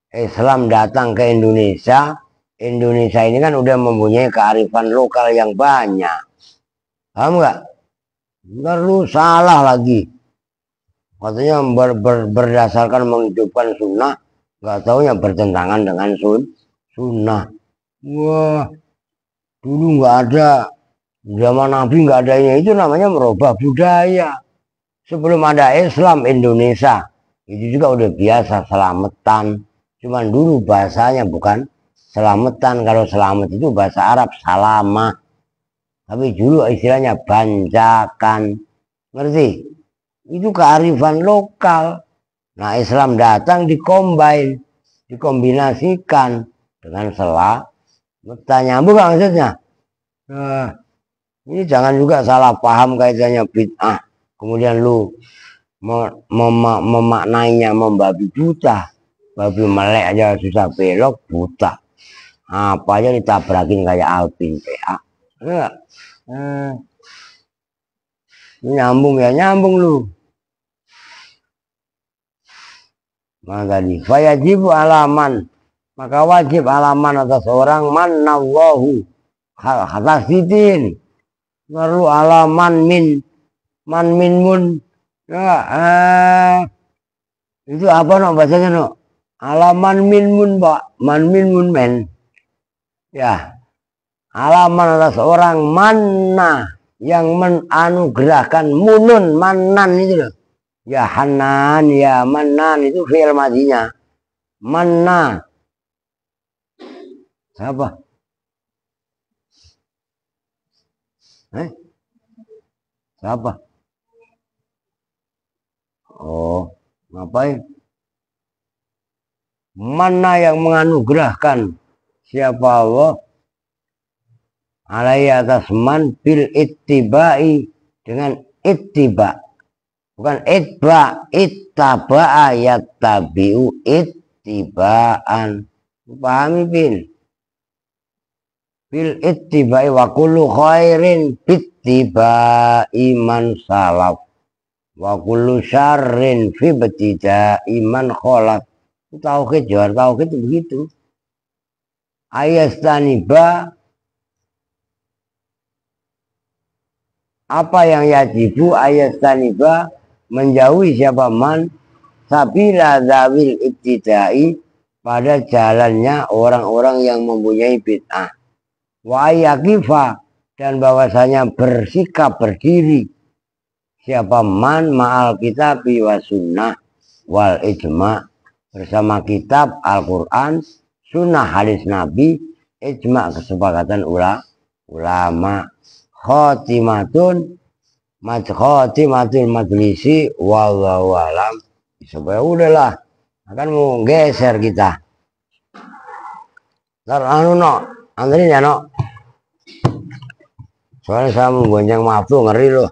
Islam datang ke Indonesia. Indonesia ini kan udah mempunyai kearifan lokal yang banyak. Paham nggak? Ntar lu salah lagi. Katanya berdasarkan menghidupkan sunnah, nggak taunya bertentangan dengan sunnah. Wah, dulu nggak ada, zaman Nabi nggak adanya, itu namanya merubah budaya. Sebelum ada Islam Indonesia, itu juga udah biasa selamatan. Cuman dulu bahasanya bukan selamatan. Kalau selamat itu bahasa Arab salamah. Tapi dulu istilahnya banjakan. Ngerti? Itu kearifan lokal. Nah Islam datang dikombin, dikombinasikan dengan selamatan. Nyambung gak maksudnya? Nah, ini jangan juga salah paham kaitannya bid'ah. Kemudian lu memaknainya membabi buta. Babi melek aja susah belok, buta. Apa aja ditabrakin kayak Alpin PA. Enggak. Nyambung ya, nyambung lu. Maka tadi fayajibu alaman, maka wajib alaman atas orang manallahu khasidin. Perlu alaman man mun. Ya, itu apa no bahasanya no? Alaman mun pak, man mun men. Ya, alaman atas orang mana yang menanugerahkan munun manan itu loh. Ya hanan, ya manan itu fi'il madinya. Mana? Siapa? Siapa? Oh, ngapain? Mana yang menganugerahkan siapa Allah alaihi atas man bil ittibai dengan ittiba, bukan itba, ittaba'a yattabi'u ittibaan. Pahami bil ittibai wa kullu khairin bittibai man salaf wa kullu syarrin fi ibtida'i man khalaf. Tauhid, jawab tauhid itu begitu. Ayastaniba apa yang yajibu ayat taniba menjauhi siapa man sabila zawil ibtidai pada jalannya orang-orang yang mempunyai bid'ah. Wa yaqifa dan bahwasanya bersikap berdiri siapa man ma'al kitab wa sunnah wal ijma bersama kitab Al-Quran, sunnah hadis Nabi, ijma kesepakatan ulama. Khotimatul majlisi wallahu alam. Supaya udahlah akan mau geser kita. Ntar anterin ya no. Soalnya saya mau gonceng maaf tuh ngeri loh.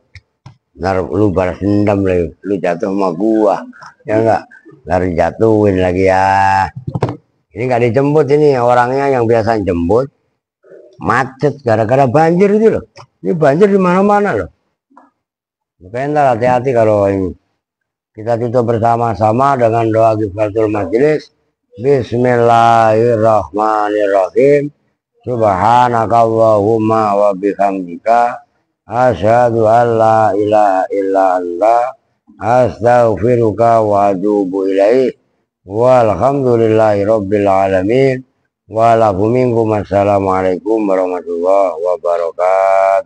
Ntar lu balas dendam lu jatuh sama gua. Ya enggak? Ntar jatuhin lagi ya. Ini nggak dijemput ini orangnya yang biasa jemput. Macet gara-gara banjir itu loh. Ini banjir di mana-mana loh. Makanya ntar hati-hati kalau ini. Kita tutup bersama-sama dengan doa kifaratul majelis. Bismillahirrahmanirrahim. Subhanakallahumma wa bihamdika asyhadu an la ilaha illa anta astaghfiruka wa atubu ilaik. Walhamdulillahi rabbil alamin. Wa lakum minkum assalamualaikum warahmatullahi wabarakatuh.